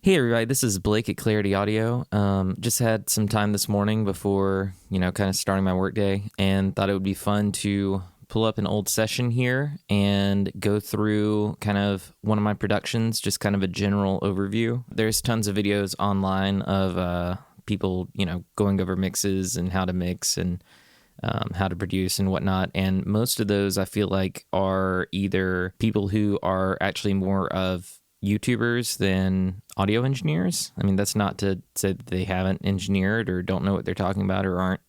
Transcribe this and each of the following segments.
Hey everybody, this is Blake at Clarity Audio. Just had some time this morning before, kind of starting my workday, and thought it would be fun to pull up an old session here and go through kind of one of my productions, just kind of a general overview. There's tons of videos online of people, going over mixes and how to mix and how to produce and whatnot. And most of those I feel like are either people who are actually more of YouTubers than audio engineers. I mean, that's not to say that they haven't engineered or don't know what they're talking about or aren't,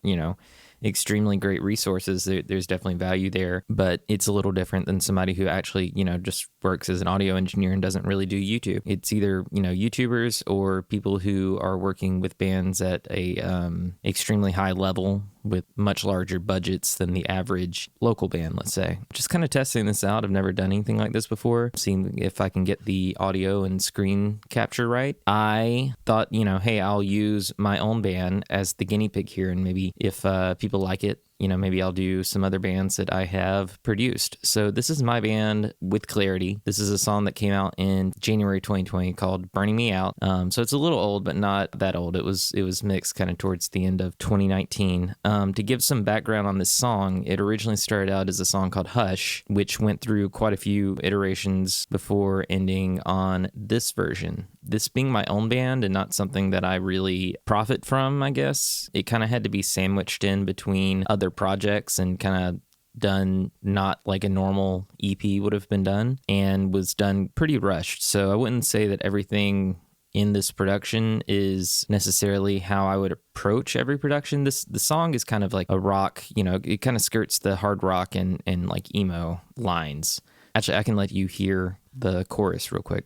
extremely great resources. There's definitely value there, but it's a little different than somebody who actually, just works as an audio engineer and doesn't really do YouTube. It's either, YouTubers or people who are working with bands at a extremely high level with much larger budgets than the average local band, let's say. Just kind of testing this out. I've never done anything like this before, seeing if I can get the audio and screen capture right. I thought, hey, I'll use my own band as the guinea pig here, and maybe if people like it, maybe I'll do some other bands that I have produced. So this is my band with Clarity. This is a song that came out in January 2020 called Burning Me Out. So it's a little old, but not that old. It was mixed kind of towards the end of 2019. To give some background on this song, it originally started out as a song called Hush, which went through quite a few iterations before ending on this version. This being my own band and not something that I really profit from, I guess, it kind of had to be sandwiched in between other projects and kind of done not like a normal EP would have been done, and was done pretty rushed. So I wouldn't say that everything in this production is necessarily how I would approach every production. The song is kind of like a rock, it kind of skirts the hard rock and like emo lines. Actually, I can let you hear the chorus real quick.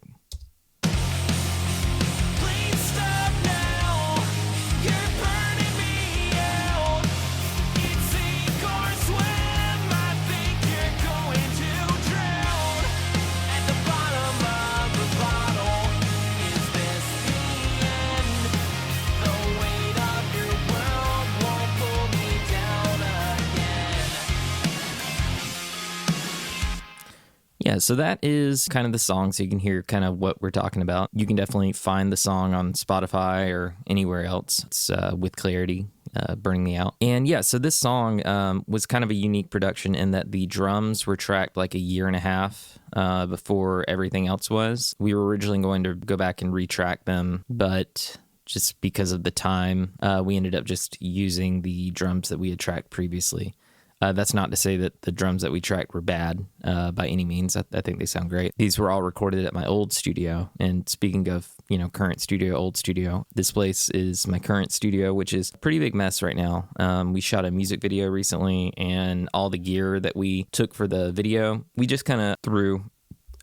Yeah, so that is kind of the song, so you can hear kind of what we're talking about. You can definitely find the song on Spotify or anywhere else. It's with Clarity, Burning Me Out. And yeah, so this song was kind of a unique production in that the drums were tracked like a year and a half before everything else was. We were originally going to go back and retrack them, but just because of the time, we ended up just using the drums that we had tracked previously. That's not to say that the drums that we tracked were bad by any means. I think they sound great. These were all recorded at my old studio. And speaking of, current studio, old studio, this place is my current studio, which is a pretty big mess right now. We shot a music video recently, and all the gear that we took for the video, we just kind of threw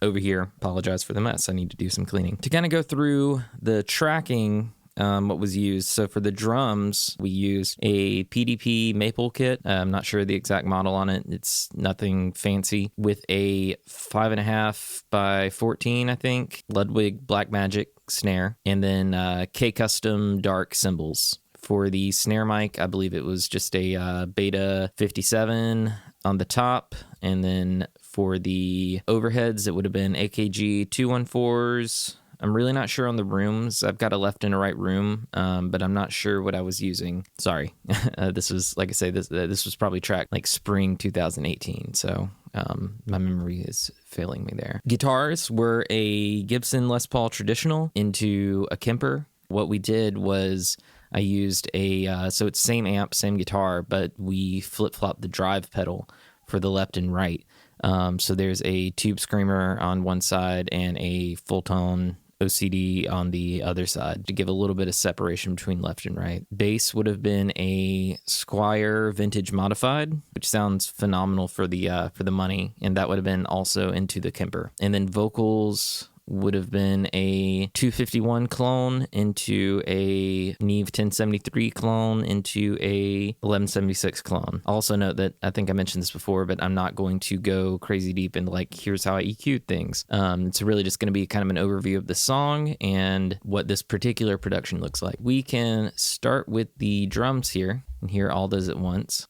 over here. Apologize for the mess. I need to do some cleaning. To kind of go through the tracking, what was used. So for the drums, we used a PDP maple kit. I'm not sure the exact model on it. It's nothing fancy, with a 5.5 by 14, I think, Ludwig Blackmagic snare, and then K-Custom dark cymbals. For the snare mic, I believe it was just a Beta 57 on the top, and then for the overheads, it would have been AKG 214s. I'm really not sure on the rooms. I've got a left and a right room, but I'm not sure what I was using. Sorry. This was, like I say, this was probably tracked like spring 2018. So my memory is failing me there. Guitars were a Gibson Les Paul traditional into a Kemper. What we did was I used so it's same amp, same guitar, but we flip-flopped the drive pedal for the left and right. So there's a Tube Screamer on one side and a Fulltone OCD on the other side to give a little bit of separation between left and right. Bass would have been a Squire Vintage Modified, which sounds phenomenal for the money, and that would have been also into the Kemper. And then vocals would have been a 251 clone into a Neve 1073 clone into a 1176 clone. Also note that I think I mentioned this before, but I'm not going to go crazy deep into like, here's how I EQ'd things. It's really just going to be kind of an overview of the song and what this particular production looks like. We can start with the drums here and hear All Does It Once.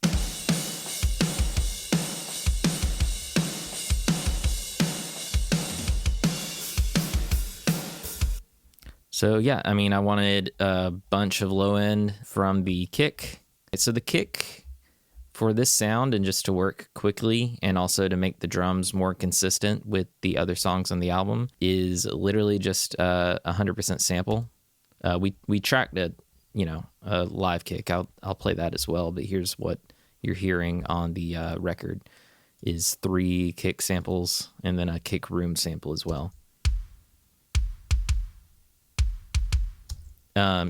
So yeah, I mean, I wanted a bunch of low end from the kick. So the kick for this sound, and just to work quickly and also to make the drums more consistent with the other songs on the album, is literally just 100% sample. We tracked a live kick. I'll play that as well, but here's what you're hearing on the record is 3 kick samples and then a kick room sample as well.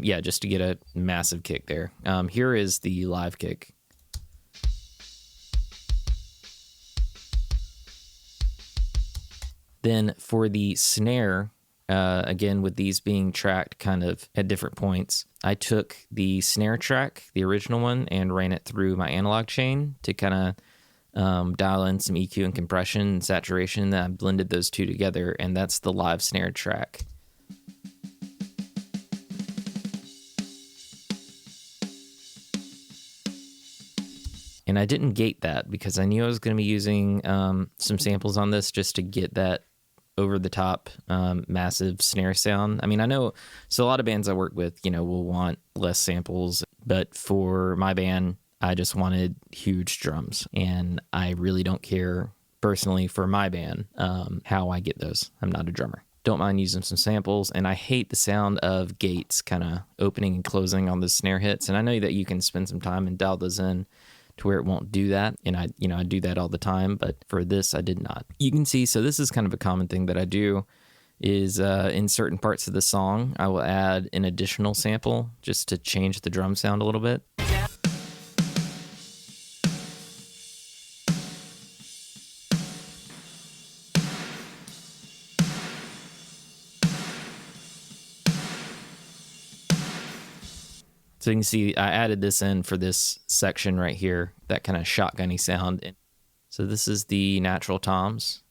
Yeah, just to get a massive kick there. Here is the live kick. Then for the snare, again, with these being tracked kind of at different points, I took the snare track, the original one, and ran it through my analog chain to kind of dial in some EQ and compression and saturation. Then I blended those two together, and that's the live snare track. And I didn't gate that because I knew I was going to be using some samples on this just to get that over-the-top massive snare sound. I mean, I know, so a lot of bands I work with, will want less samples, but for my band, I just wanted huge drums, and I really don't care, personally, for my band, how I get those. I'm not a drummer. Don't mind using some samples, and I hate the sound of gates kind of opening and closing on the snare hits, and I know that you can spend some time and dial those in to where it won't do that. And I do that all the time, but for this, I did not. You can see, so this is kind of a common thing that I do is in certain parts of the song, I will add an additional sample just to change the drum sound a little bit. So you can see I added this in for this section right here, that kind of shotgunny sound. So this is the natural toms.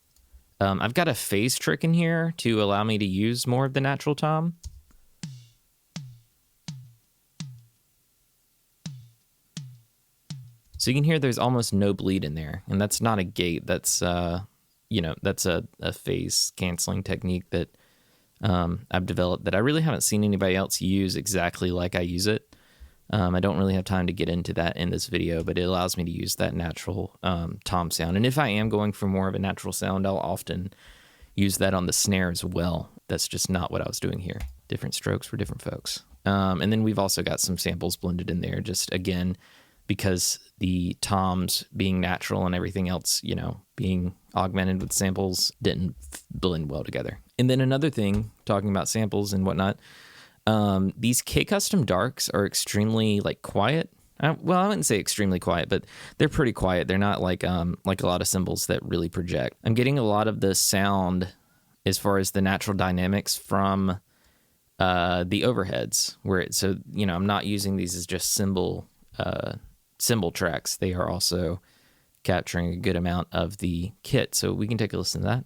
I've got a phase trick in here to allow me to use more of the natural tom. So you can hear there's almost no bleed in there, and that's not a gate. That's that's a phase canceling technique that I've developed that I really haven't seen anybody else use exactly like I use it. I don't really have time to get into that in this video, but it allows me to use that natural tom sound. And if I am going for more of a natural sound, I'll often use that on the snare as well. That's just not what I was doing here. Different strokes for different folks. And then we've also got some samples blended in there, just again, because the toms being natural and everything else, being augmented with samples didn't blend well together. And then another thing, talking about samples and whatnot, these K-Custom Darks are extremely quiet. Well, I wouldn't say extremely quiet, but they're pretty quiet. They're not like a lot of cymbals that really project. I'm getting a lot of the sound as far as the natural dynamics from the overheads, so I'm not using these as just cymbal tracks. They are also capturing a good amount of the kit. So we can take a listen to that.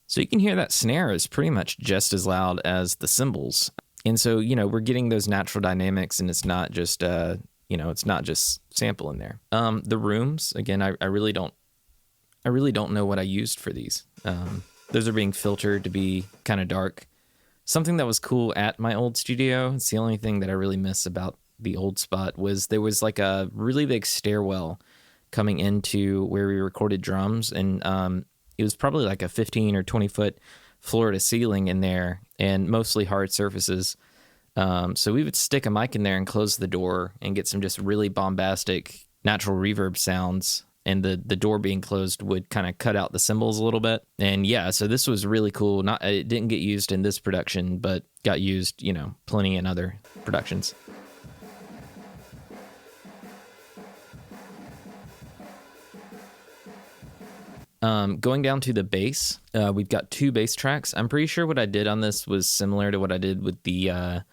So you can hear that snare is pretty much just as loud as the cymbals. And so, we're getting those natural dynamics, and it's not just, it's not just sample in there. The rooms, again, I really don't know what I used for these. Those are being filtered to be kind of dark. Something that was cool at my old studio, it's the only thing that I really miss about the old spot, was there was a really big stairwell coming into where we recorded drums, and it was probably a 15 or 20 foot floor to ceiling in there, and mostly hard surfaces. So we would stick a mic in there and close the door and get some just really bombastic natural reverb sounds. And the door being closed would kind of cut out the cymbals a little bit. And yeah, so this was really cool. It didn't get used in this production, but got used, plenty in other productions. Going down to the bass, we've got 2 bass tracks. I'm pretty sure what I did on this was similar to what I did with the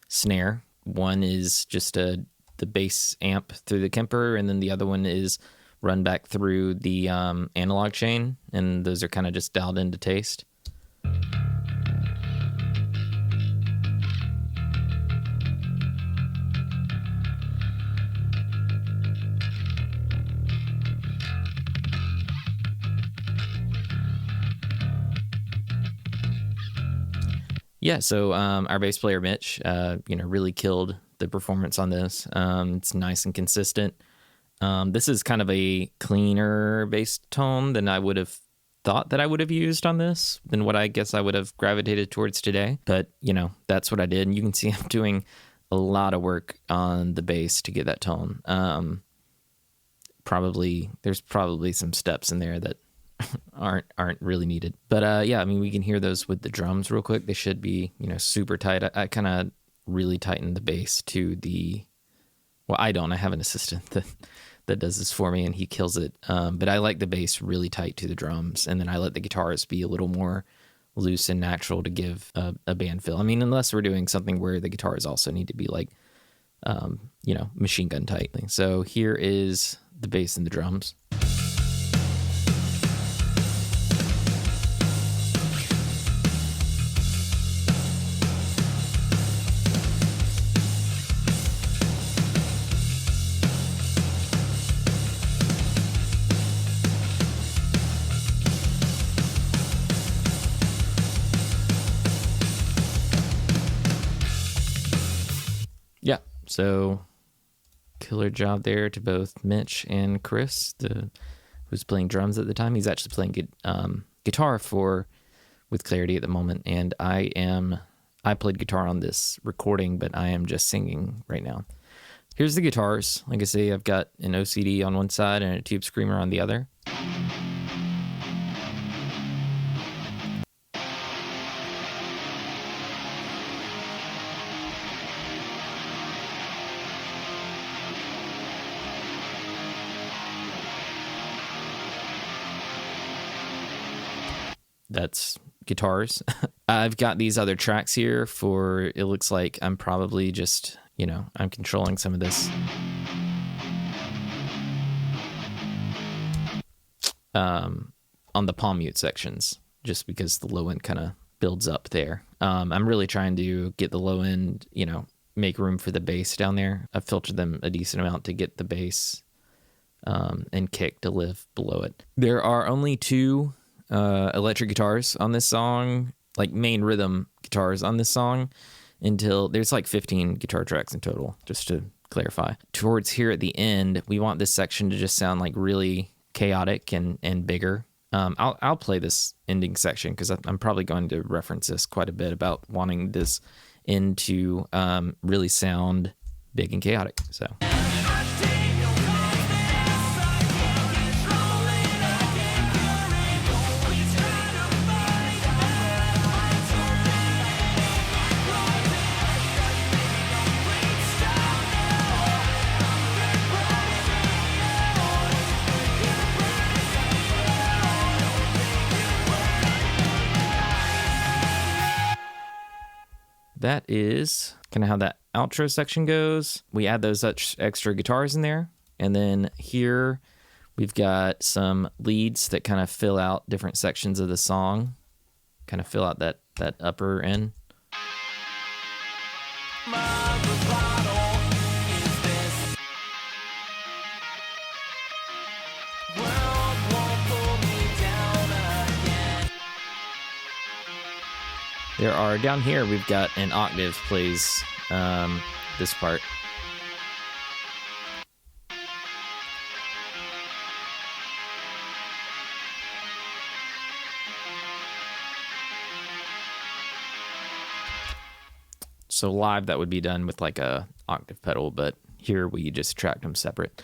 snare. One is just the bass amp through the Kemper, and then the other one is run back through the analog chain, and those are kind of just dialed into taste. Yeah, so our bass player Mitch, really killed the performance on this. It's nice and consistent. This is kind of a cleaner bass tone than I would have thought that I would have used on this, than what I guess I would have gravitated towards today. But, that's what I did. And you can see I'm doing a lot of work on the bass to get that tone. There's probably some steps in there that aren't really needed. But we can hear those with the drums real quick. They should be, super tight. I kind of really tightened the bass to the... Well, I don't. I have an assistant that does this for me, and he kills it. But I like the bass really tight to the drums, and then I let the guitars be a little more loose and natural to give a band feel. I mean, unless we're doing something where the guitars also need to be like, machine gun tight. So here is the bass and the drums. Yeah, so killer job there to both Mitch and Chris, who's playing drums at the time. He's actually playing guitar with Clarity at the moment, and I played guitar on this recording, but I am just singing right now. Here's the guitars. Like I say, I've got an OCD on one side and a Tube Screamer on the other. That's guitars. I've got these other tracks here for, it looks like I'm probably just, I'm controlling some of this. On the palm mute sections, just because the low end kind of builds up there. I'm really trying to get the low end, make room for the bass down there. I've filtered them a decent amount to get the bass and kick to live below it. There are only two electric guitars on this song, like main rhythm guitars on this song, until there's like 15 guitar tracks in total, just to clarify. Towards here at the end, we want this section to just sound like really chaotic and bigger. I'll play this ending section because I'm probably going to reference this quite a bit about wanting this end to really sound big and chaotic. So. That is kind of how that outro section goes. We add those extra guitars in there. And then here we've got some leads that kind of fill out different sections of the song, kind of fill out that upper end. There are, down here, we've got an octave plays this part. So live, that would be done with like a octave pedal, but here we just tracked them separate.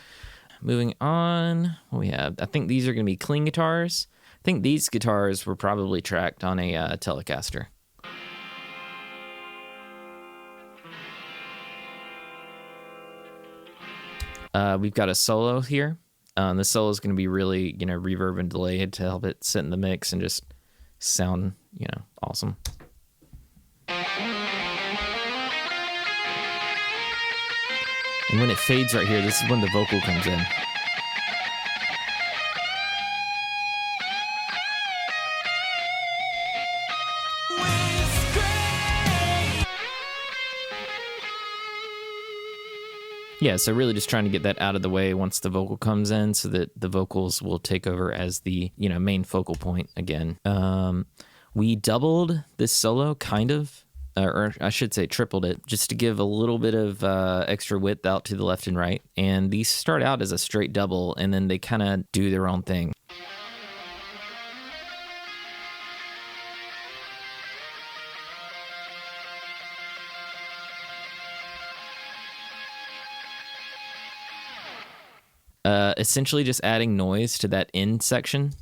Moving on, what we have, I think these are going to be clean guitars. I think these guitars were probably tracked on a Telecaster. We've got a solo here. The solo is going to be really, reverb and delayed to help it sit in the mix and just sound, awesome. And when it fades right here, this is when the vocal comes in. Yeah, so really just trying to get that out of the way once the vocal comes in so that the vocals will take over as the, main focal point again. We doubled this solo, kind of, or I should say tripled it, just to give a little bit of extra width out to the left and right. And these start out as a straight double, and then they kind of do their own thing. Essentially just adding noise to that end section.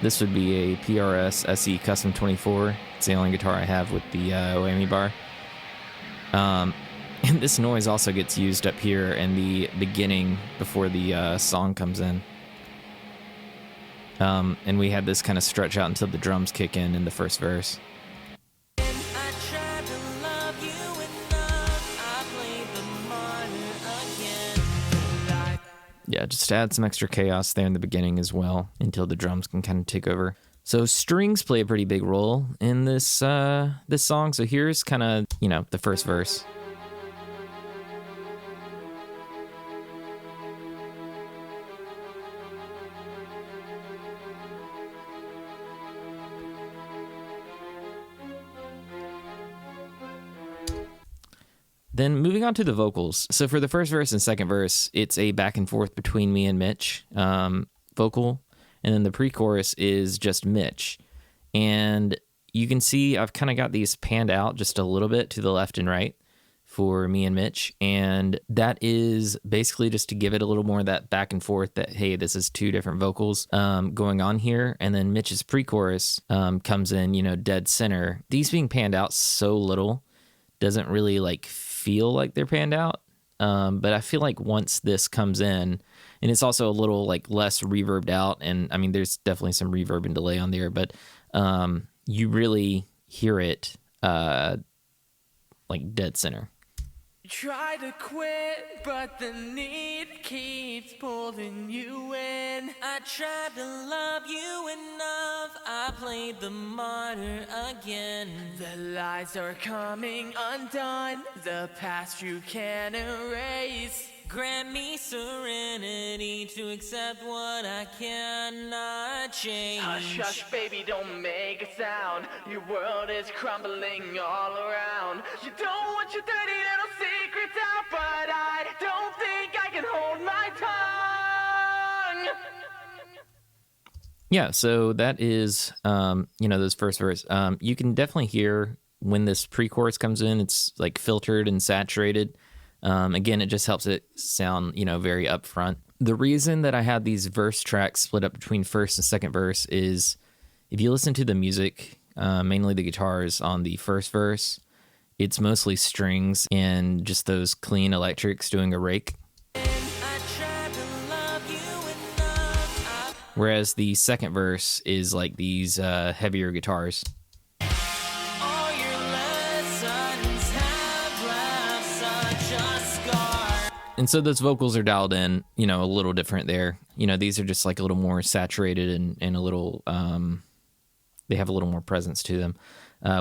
This would be a PRS SE Custom 24. It's the only guitar I have with the whammy bar. And this noise also gets used up here in the beginning before the song comes in. And we had this kind of stretch out until the drums kick in the first verse. Yeah, just add some extra chaos there in the beginning as well until the drums can kind of take over. So strings play a pretty big role in this this song. So here's kind of, you know, the first verse. Then moving on to the vocals. So for the first verse and second verse, it's a back and forth between me and Mitch vocal. And then the pre-chorus is just Mitch. And you can see I've kind of got these panned out just a little bit to the left and right for me and Mitch. And that is basically just to give it a little more of that back and forth that, hey, this is two different vocals going on here. And then Mitch's pre-chorus comes in, you know, dead center. These being panned out so little doesn't really like feel like they're panned out, but I feel like once this comes in, and it's also a little like less reverbed out, and I mean there's definitely some reverb and delay on there, but you really hear it like dead center. Try to quit, but the need keeps pulling you in. I tried to love you enough, I played the martyr again. The lies are coming undone, the past you can't erase. Grant me serenity to accept what I cannot change. Hush, hush, baby, don't make a sound. Your world is crumbling all around. You don't want your dirty little secrets out, but I don't think I can hold my tongue. Yeah, so that is, you know, those first verse. You can definitely hear when this pre-chorus comes in, it's like filtered and saturated. Again, it just helps it sound, you know, very upfront. The reason that I had these verse tracks split up between first and second verse is if you listen to the music, mainly the guitars on the first verse, it's mostly strings and just those clean electrics doing a rake. Whereas the second verse is like these heavier guitars. And so those vocals are dialed in, you know, a little different there. You know, these are just like a little more saturated and a little, they have a little more presence to them.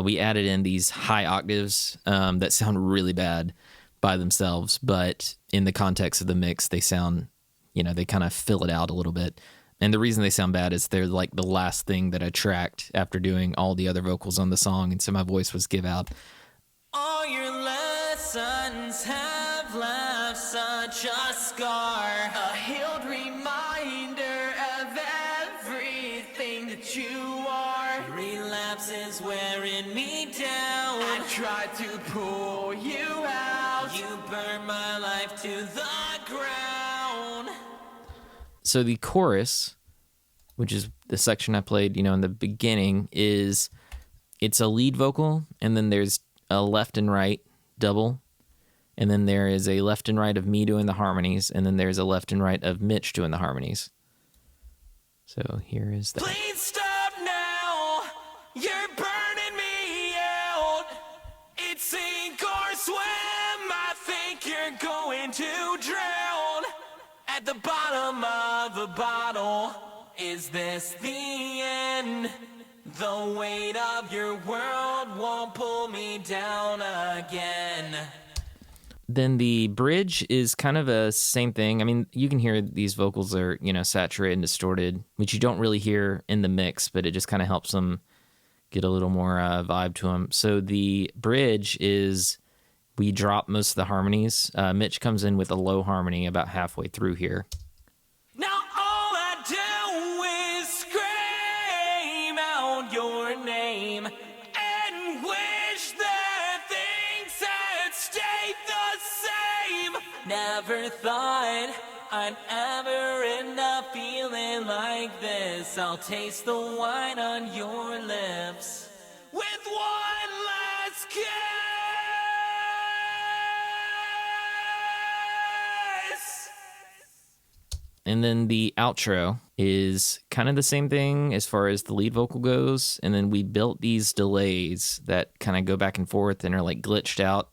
We added in these high octaves that sound really bad by themselves, but in the context of the mix, they sound, you know, they kind of fill it out a little bit. And the reason they sound bad is they're like the last thing that I tracked after doing all the other vocals on the song, and so my voice was give out. All your lessons have left such a scar, a healed reminder of everything that you are. Relapse is wearing me down. I tried to pull you out. You burned my life to the ground. So the chorus, which is the section I played, you know, in the beginning, it's a lead vocal, and then there's a left and right double, and then there is a left and right of me doing the harmonies, and then there's a left and right of Mitch doing the harmonies. So here is that. Please stop now, you're burning me out. It's sink or swim, I think you're going to drown. At the bottom of a bottle, is this the end? The weight of your world won't pull me down again. Then the bridge is kind of a same thing. I mean, you can hear these vocals are, saturated and distorted, which you don't really hear in the mix, but it just kind of helps them get a little more vibe to them. So the bridge is, we drop most of the harmonies. Mitch comes in with a low harmony about halfway through here. Now all I do is scream out your name and wish that things had stayed the same. Never thought I'd ever end up feeling like this. I'll taste the wine on your lips with one last kiss. And then the outro is kind of the same thing as far as the lead vocal goes. And then we built these delays that kind of go back and forth and are like glitched out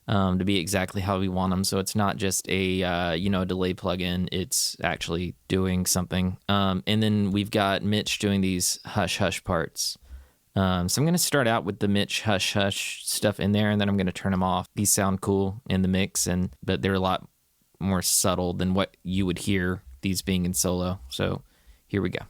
to be exactly how we want them. So it's not just a delay plugin. It's actually doing something. And then we've got Mitch doing these hush hush parts. So I'm going to start out with the Mitch hush hush stuff in there, and then I'm going to turn them off. These sound cool in the mix, but they're a lot more subtle than what you would hear these being in solo. So here we go.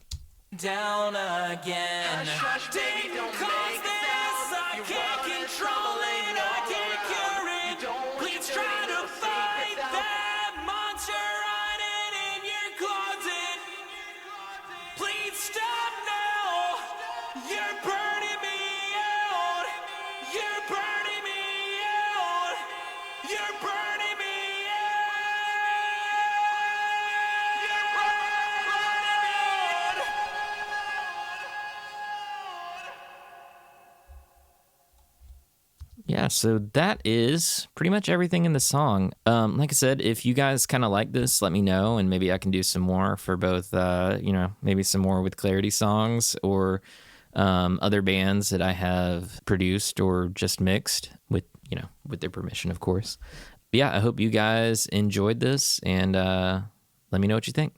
Down again. Didn't cause this, I can't control it, I can't cure it. Please try to fight that monster hiding in your closet. Please stop now. You're burning me out. You're burning me out. You're burning me Yeah, so that is pretty much everything in the song. Like I said, if you guys kind of like this, let me know, and maybe I can do some more for both, maybe some more with Clarity songs or other bands that I have produced or just mixed with their permission, of course. But yeah, I hope you guys enjoyed this, and let me know what you think.